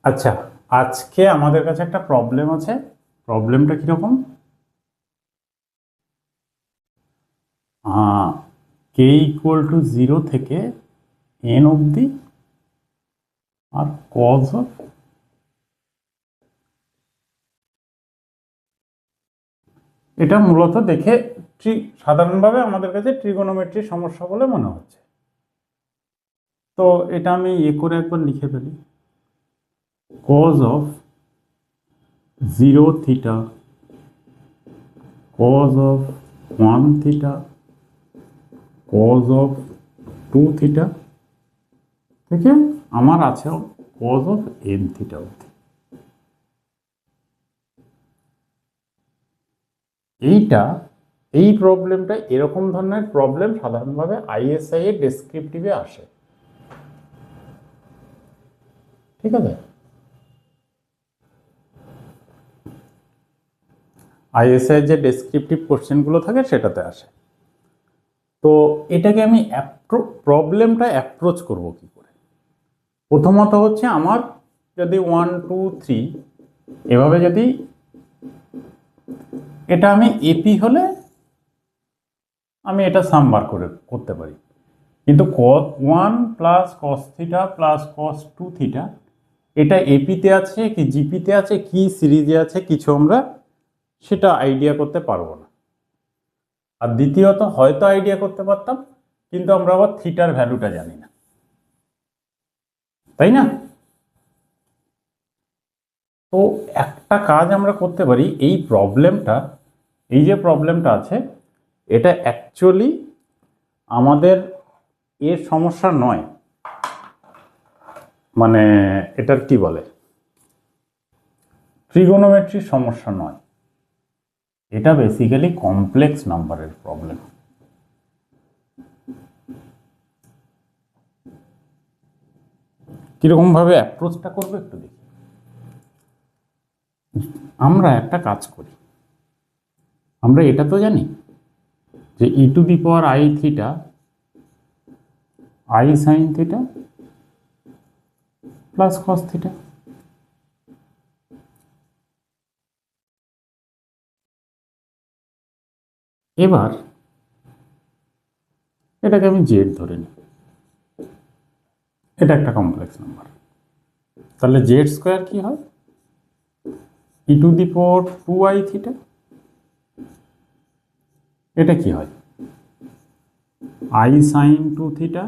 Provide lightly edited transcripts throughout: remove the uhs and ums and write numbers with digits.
আচ্ছা, আজকে আমাদের কাছে একটা প্রবলেম আছে। প্রবলেমটা কিরকম? কে ইকুয়াল টু 0 থেকে এন অবধি আর কজ অফ, এটা মূলত দেখে সাধারণভাবে আমাদের কাছে ট্রিগোনোমেট্রি সমস্যা বলে মনে হচ্ছে। তো এটা আমি করে একবার লিখে ফেলি। Cos of 0 theta, cos of 1 theta, cos of 2 theta থেকে আমার আছে কজ অফ এন থিটা অবধি। এই প্রবলেমটা, এরকম ধরনের প্রবলেম সাধারণভাবে আইএসআই এর ডেসক্রিপটিভে আসে। ঠিক আছে, আইএসআই যে ডেসক্রিপটিভ কোশ্চেনগুলো থাকে সেটাতে আসে। তো এটাকে আমি প্রবলেমটা অ্যাপ্রোচ করব কি করে? প্রথমত হচ্ছে আমার যদি 1 2 3 এভাবে যদি এটা আমি এপি হলে আমি এটা সাম বার করতে পারি, কিন্তু cos 1 plus cos theta plus cos 2 theta এটা এপিতে আছে কি জিপিতে আছে কি সিরিজে আছে কিছু আমরা সেটা আইডিয়া করতে পারবো না। আর দ্বিতীয়ত হয়তো আইডিয়া করতে পারতাম, কিন্তু আমরা আবার থিটার ভ্যালুটা জানি না, তাই না? তো একটা কাজ আমরা করতে পারি, এই যে প্রবলেমটা আছে এটা অ্যাকচুয়ালি আমাদের এর সমস্যা নয়, মানে এটার কি বলে, ট্রিগোনোমেট্রির সমস্যা নয়, এটা বেসিক্যালি কমপ্লেক্স নাম্বারের প্রবলেম। কিরকম ভাবে অ্যাপ্রোচটা করবে একটু দেখি। আমরা একটা কাজ করি, আমরা এটা তো জানি যে E to the power I theta I sine theta plus cos theta. এবার এটাকে আমি জেড ধরে নিই, এটা একটা কমপ্লেক্স নাম্বার, তাহলে জেড স্কোয়ার কি হয়? E to the power 2 I theta, এটা কি হয়? I sine 2 theta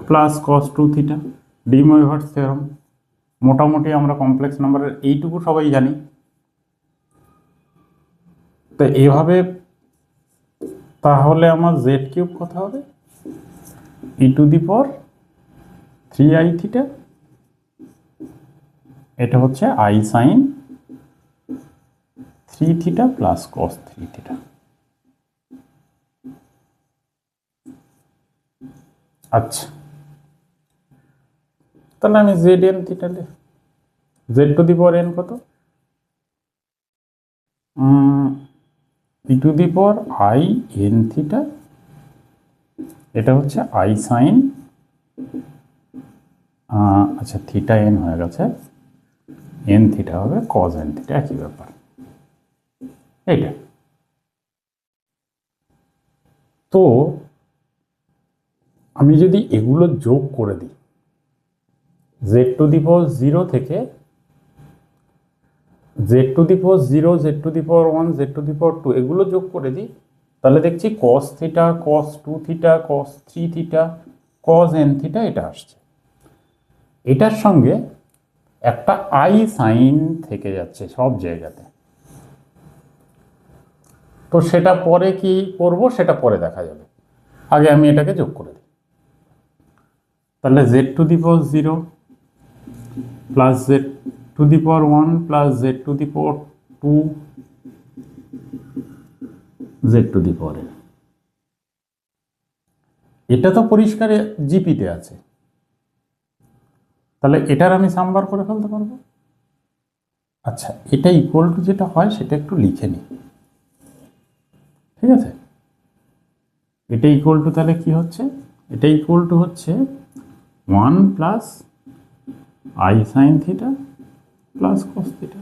plus cos 2 theta. De Moivre's theorem, মোটামুটি আমরা কমপ্লেক্স নাম্বারের এইটুকু সবাই জানি। তো এভাবে তাহলে আমার জেড কিউব কত হবে? E to the power 3 I theta, এটা হচ্ছে I sine 3 theta plus cos 3 theta. আচ্ছা, তাহলে আমি Z N theta Z to the power N কত? ই to the power I N theta, এটা হচ্ছে আই সাইন, আচ্ছা থিটা এন হয়ে গেছে, এন থিটা হবে কজ এন থিটা, একই ব্যাপার। এইটা তো আমি যদি এগুলো যোগ করে দিই, জেড টু দি পাওয়ার 0 থেকে Z to the power 0, Z to the power 1, Z to the power 2 এগুলো যোগ করে দিই, তাহলে দেখছি cos theta, cos 2 theta, cos 3 theta, cos N theta এটা আসছে। এটার সঙ্গে একটা আই সাইন থেকে যাচ্ছে সব জায়গাতে। তো সেটা পরে কি করব সেটা পরে দেখা যাবে, আগে আমি এটাকে যোগ করে দিই। তাহলে Z to the power 0 plus Z to the power 1 plus Z to the power 2 Z to the power N, এটা তো পরিষ্কার জিপিতে আছে, তাহলে এটার আমি সাম্বার করে ফেলতে পারবো। আচ্ছা, এটা ইকুয়াল টু যেটা হয় সেটা একটু লিখে নিই, ঠিক আছে? এটা ইকুয়াল টু তাহলে কি হচ্ছে? এটা ইকুয়াল টু হচ্ছে 1 plus I sine theta plus cos theta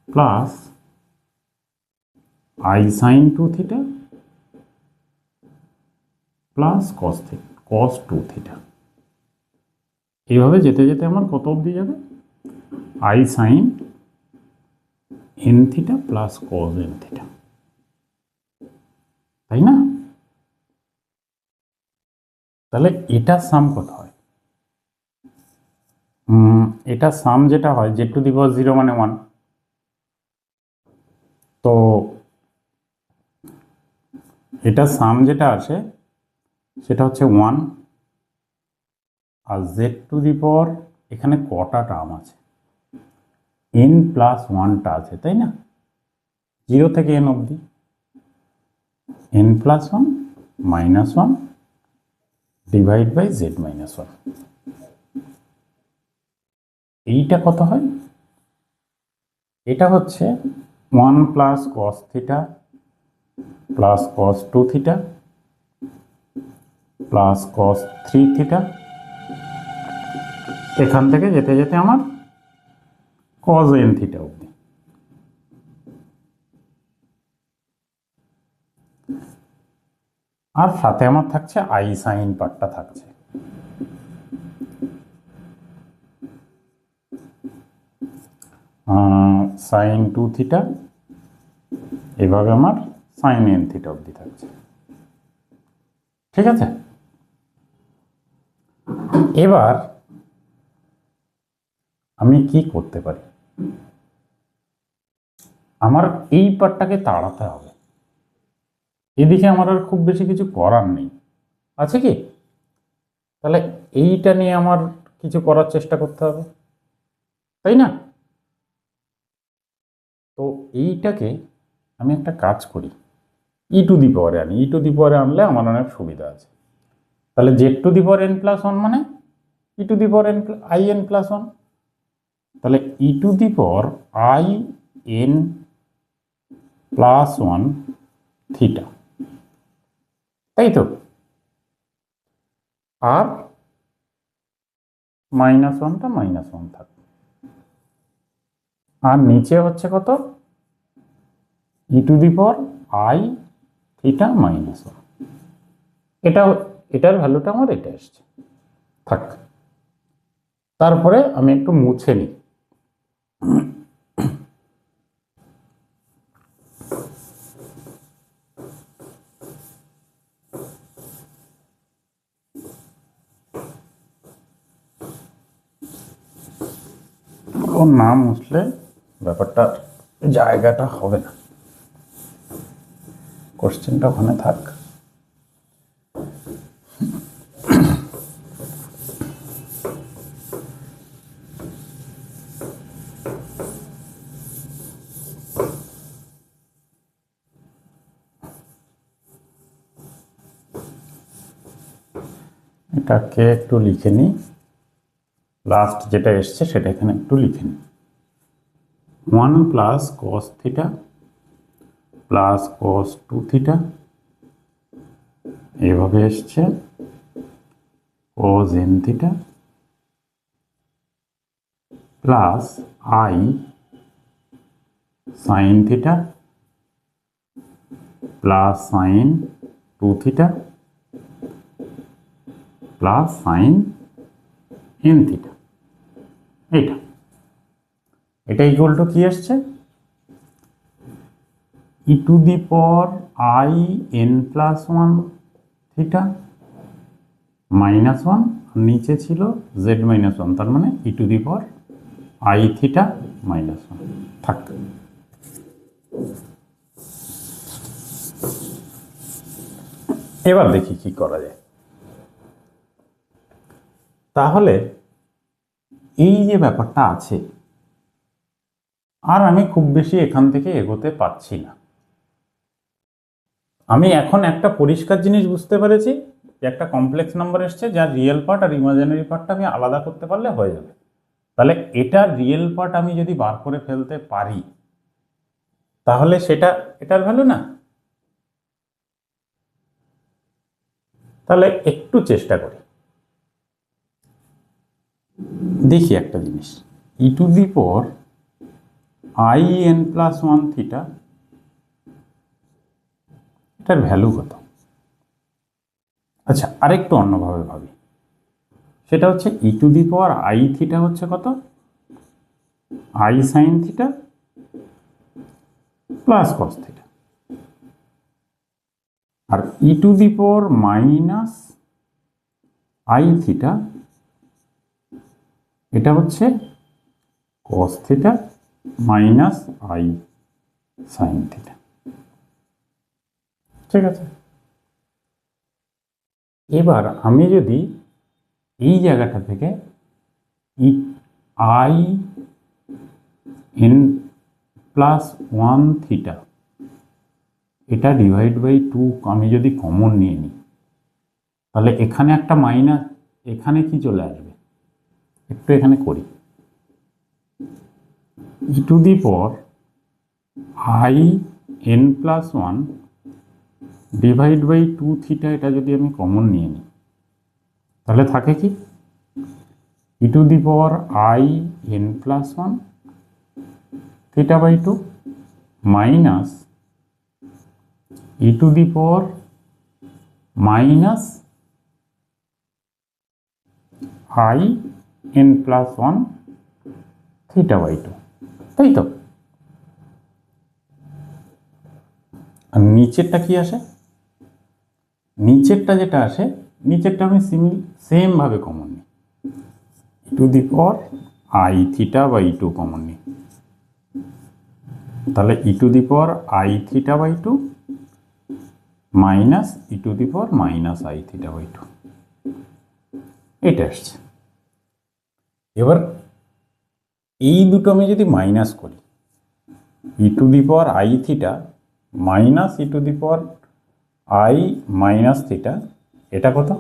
plus I sine two theta plus cos two theta. এইভাবে যেতে যেতে আমার কত অবধি যাবে? I sine N theta plus cos N theta, তাই না? তাহলে এটা সাম কত হয়? এটা সাম যেটা হয় জেড টু দি পাওয়ার 0 মানে 1, তো এটা সাম যেটা আসে সেটা হচ্ছে 1, আর জেড টু দি পাওয়ার এখানে কটা টার্ম আছে? এন প্লাস 1টা আছে, তাই না? 0 থেকে এন অবধি n plus 1 minus 1 divide by z minus 1। এইটা কত হয়? এটা হচ্ছে 1 plus cos theta plus cos two theta plus cos three theta, এখান থেকে যেতে যেতে আমার কস এন থিটা অবধি। আর সাথে আমার থাকছে আই সাইন পার্টটা থাকছে। সাইন টু থিটা, এভাবে আমার সাইন এন থিটা অবধি থাকছে। ঠিক আছে, এবার আমি কি করতে পারি? আমার এই পার্টটাকে তাড়াতে হবে, এদিকে আমার আর খুব বেশি কিছু করার নেই, আছে কি? তাহলে এইটা নিয়ে আমার কিছু করার চেষ্টা করতে হবে, তাই না? তো এইটাকে আমি একটা কাজ করি, ই টু দি পাওয়ারে আনি। ই টু দি পাওয়ারে আনলে আমার অনেক সুবিধা আছে। তাহলে Z to the power N plus 1 মানে E to the power N I N plus 1। তাহলে ই to the power I N plus 1 theta, তাই তো? আর মাইনাস 1টা মাইনাস 1 থাকবে, আর নিচে হচ্ছে কত? ই to the power I theta minus 1। এটার ভ্যালুটা আমার এটা এসছে, থাক। তারপরে আমি একটু মুছে নিই। ওর নাম মুছলে ব্যাপারটা জায়গাটা হবে না, কোশ্চেনটা ওখানে থাক। এটাকে একটু লিখে নিই, লাস্ট যেটা এসছে সেটা এখানে একটু লিখে নিই। 1 plus cos theta plus cos two theta, এইভাবে এসছে cos N theta plus I sine theta plus sine two theta plus sine N theta. এটা ইকুয়াল টু কি আসছে? E to the power I N plus 1 theta minus 1, নিচে ছিল Z minus 1, তার মানে E to the power I theta minus 1 থাক। এবার দেখি কি করা যায়। তাহলে এই যে ব্যাপারটা আছে, আর আমি খুব বেশি এখান থেকে এগোতে পারছি না। আমি এখন একটা পরিষ্কার জিনিস বুঝতে পেরেছি যে একটা কমপ্লেক্স নাম্বার এসছে যার রিয়েল পার্ট আর ইমাজিনারি পার্টটা আমি আলাদা করতে পারলে হয়ে যাবে। তাহলে এটার রিয়েল পার্ট আমি যদি বার করে ফেলতে পারি তাহলে সেটা এটার ভ্যালু না? তাহলে একটু চেষ্টা করি। দেখি একটা জিনিস, E to the power I N plus one theta, এটার ভ্যালু কত? আচ্ছা, আরেকটু অন্যভাবে ভাবি, সেটা হচ্ছে E to the power I theta হচ্ছে কত? I sine theta plus cos theta, আর ই to the power minus I theta এটা হচ্ছে cos theta minus I sine theta. ঠিক আছে, এবার আমি যদি এই জায়গাটা থেকে E I N plus one theta এটা ডিভাইড বাই টু আমি যদি কমন নিয়ে নিই, তাহলে এখানে একটা মাইনাস, এখানে কি চলে আসবে? একটু এখানে করি, e to the power I N plus one divide by two theta এটা যদি আমি কমন নিয়ে নিই, তাহলে থাকে কি? E to the power I N plus one theta by two minus e to the power minus i N plus one theta by two, তাই তো? আর নিচেরটা কি আসে? নিচেরটা যেটা আসে, নিচেরটা আমি সেম ভাবে কমন নিই, e to the power I theta by two common নিই, তাহলে ই to the power I theta by two minus e to the power minus I theta by two, এটা আসছে। এবার এই দুটো আমি যদি মাইনাস করি, e to the power I theta minus e to the power i minus theta, এটা কত?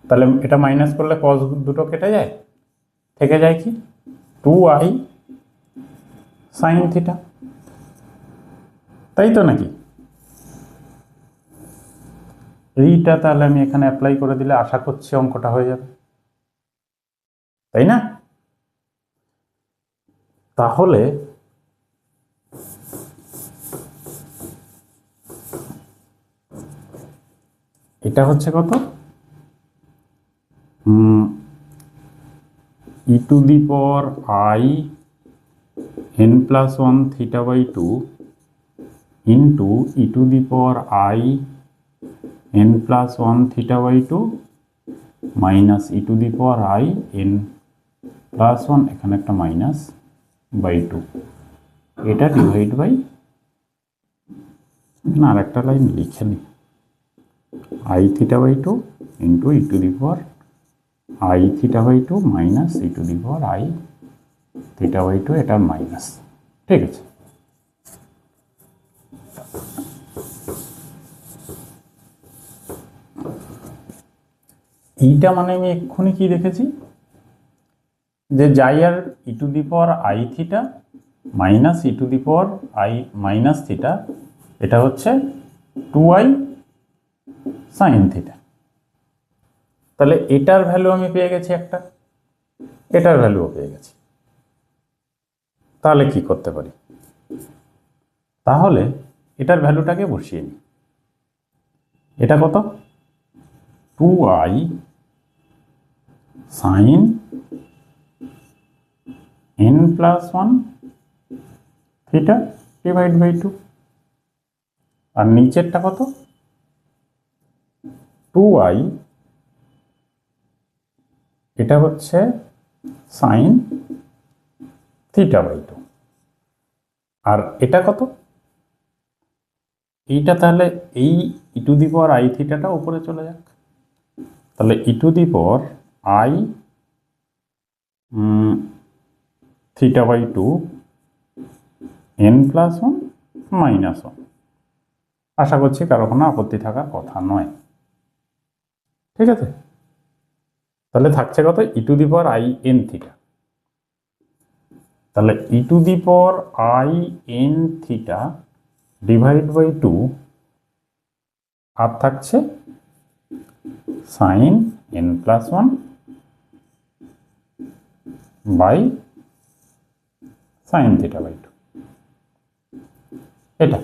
তাহলে এটা মাইনাস করলে কস দুটো কেটে যায়, থেকে যায় কি? টু আই সাইন থিটা, তাই তো নাকি? এইটা তাহলে আমি এখানে অ্যাপ্লাই করে দিলে আশা করছি অঙ্কটা হয়ে যাবে, তাই না? তাহলে এটা হচ্ছে কত? ই to the power I N plus one theta by two into e to the power I N plus one theta by two minus e to the power I N plus one, এখানে একটা minus by two, এটা divide by, না আর একটা line লিখে নিই, i theta by two into e to the power I theta by two minus e to the power I theta by two, এটা minus. ঠিক আছে, এইটা মানে আমি এক্ষুনি কি দেখেছি, যে যাই আর ই to the power I theta minus e to the power i minus theta, এটা হচ্ছে টু আই সাইন থিটা। তাহলে এটার ভ্যালু আমি পেয়ে গেছি একটা, এটার ভ্যালুও পেয়ে গেছি। তাহলে কি করতে পারি? তাহলে এটার ভ্যালুটাকে বসিয়ে নিই, এটা কত? Two i sine n plus one theta divide by two, আর নিচেরটা কত? টু আই, এটা হচ্ছে সাইন থিটা বাই টু, আর এটা কত? এইটা তাহলে এই ই টু দি পাওয়ার আই থিটাটা উপরে চলে যাক, তাহলে ই to the power I theta by two n plus one minus one, আশা করছি কারো কোনো আপত্তি থাকার কথা নয়। ঠিক আছে, তাহলে থাকছে কত? ই to the power I N theta, তাহলে ই to the power I N theta divide by two, আর থাকছে sine n plus one by sine theta by 2, এটা।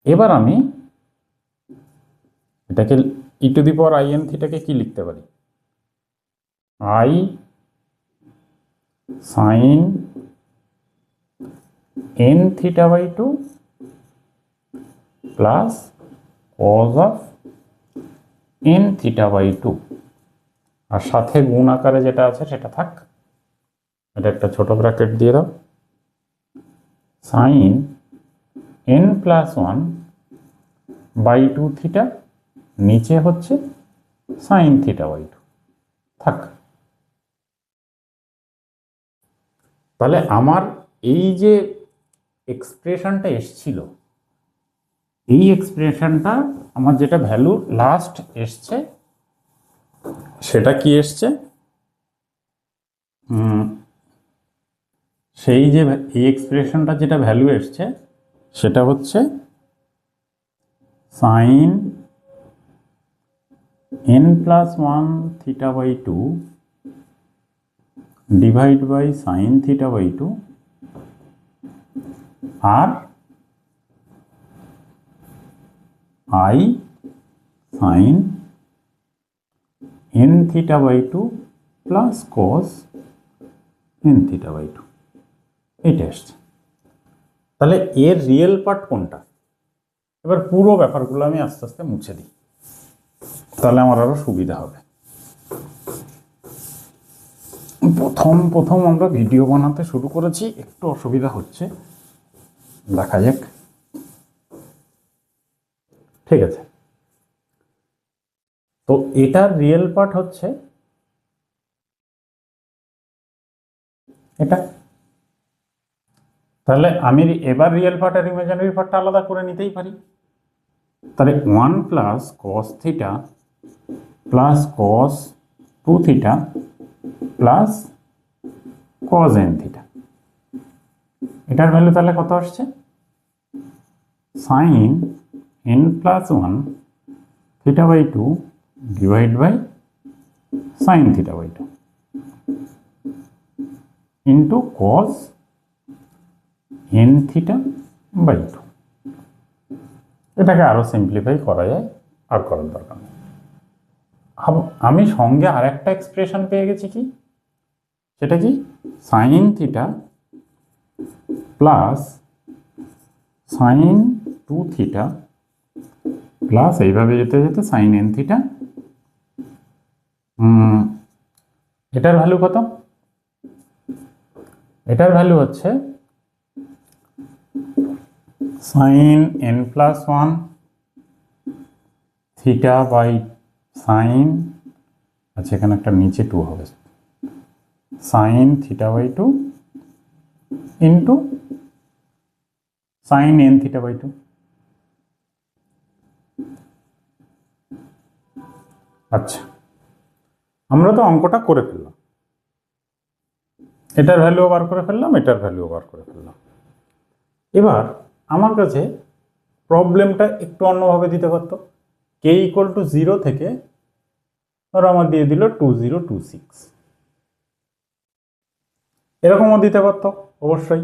এবার আমি এটাকে e to the power I n থিটাকে কি লিখতে পারি? I sine N theta by 2 plus cos of n theta by 2, আর সাথে গুণ আকারে যেটা আছে সেটা থাক। এটা একটা ছোট ব্র্যাকেট দিয়ে দাও। Sine n plus 1 by 2 theta, নিচে হচ্ছে সাইন থিটা বাই 2 থাক। তাহলে আমার এই যে এক্সপ্রেশনটা এসছিল, এই এক্সপ্রেশনটা আমার যেটা ভ্যালু লাস্ট এসছে সেটা কি এসছে? সেই যে এই এক্সপ্রেশনটা যেটা ভ্যালু এসছে সেটা হচ্ছে sine n plus 1 theta by 2 divide by sine theta by 2 আর i sine N theta by 2 plus cos N theta by 2, এইটা এসছে। তাহলে এর রিয়েল পার্ট কোনটা? এবার পুরো ব্যাপারগুলো আমি আস্তে আস্তে মুছে দিই, তাহলে আমার আরো সুবিধা হবে। প্রথম আমরা ভিডিও বানাতে শুরু করেছি, একটু অসুবিধা হচ্ছে, দেখা যাক। ঠিক আছে, তো এটার রিয়েল পার্ট হচ্ছে এটা। তাহলে আমি এবার রিয়েল পার্ট আর ইমাজিনারি পার্টটা আলাদা করে নিতেই পারি। তাহলে 1 plus cos theta plus cos 2 theta plus cos N theta, এটার ভ্যালু তাহলে কত আসছে? Sine n plus 1 theta by 2 divide by sine theta by 2 into cos N theta by 2। এটাকে আরো সিম্পলিফাই করা যায়, আর করার দরকার নেই। আমি সঙ্গে আর একটা এক্সপ্রেশন পেয়ে গেছি, কি সেটা? কি sine theta plus sine 2 theta plus এইভাবে যেতে যেতে সাইন এন থিটা। এটার ভ্যালু কত? এটার ভ্যালু হচ্ছে sine n plus 1 theta by sine, আচ্ছা এখানে একটা নিচে 2 হবে, sine theta by 2 into sine N theta by 2। আচ্ছা, আমরা তো অঙ্কটা করে ফেললাম, এটার ভ্যালুও বার করে ফেললাম, এটার ভ্যালুও বার করে ফেললাম। এবার আমার কাছে প্রবলেমটা একটু অন্যভাবে দিতে পারতো। কে ইকুয়াল টু 0 থেকে ধরো আমার দিয়ে দিল 2026, এরকমও দিতে পারতো অবশ্যই।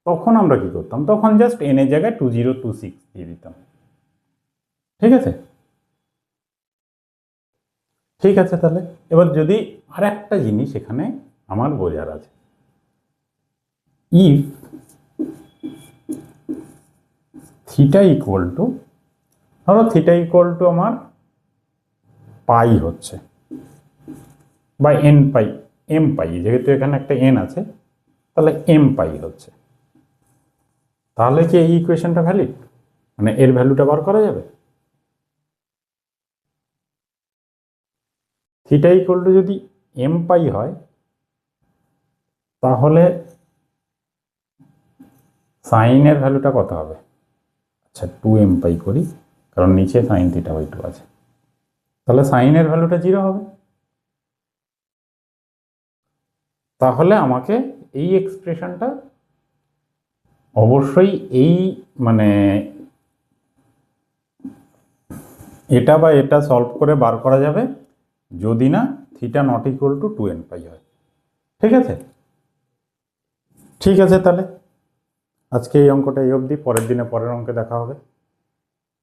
তখন আমরা কি করতাম? তখন জাস্ট এন এর জায়গায় 2026 দিয়ে দিতাম। ঠিক আছে, ঠিক আছে। তাহলে এবার যদি আর একটা জিনিস এখানে আমার বোঝার আছে, ইফ থিটা ইকুয়াল টু, ধরো থিটা ইকুয়াল টু আমার পাই হচ্ছে, বা এন পাই, এম পাই, যেহেতু এখানে একটা এন আছে তাহলে এম পাই হচ্ছে, তাহলে কি এই ইকুয়েশনটা ভ্যালিড? মানে এর ভ্যালুটা বার করা যাবে? থিটা ইকুয়াল টু যদি এম পাই হয় তাহলে সাইনের ভ্যালুটা কত হবে? আচ্ছা 2m পাই করি, কারণ নিচে সাইন থিটা বাই 2 আছে, তাহলে সাইনের ভ্যালুটা 0 হবে। তাহলে আমাকে এই এক্সপ্রেশনটা অবশ্যই এই মানে এটা বা এটা সলভ করে বার করা যাবে, যদি না theta not equal to 2n পাই হয়। ঠিক আছে, ঠিক আছে, তাহলে আজকে এই অঙ্কটা এই অবধি, পরের দিনে পরের অঙ্কে দেখা হবে।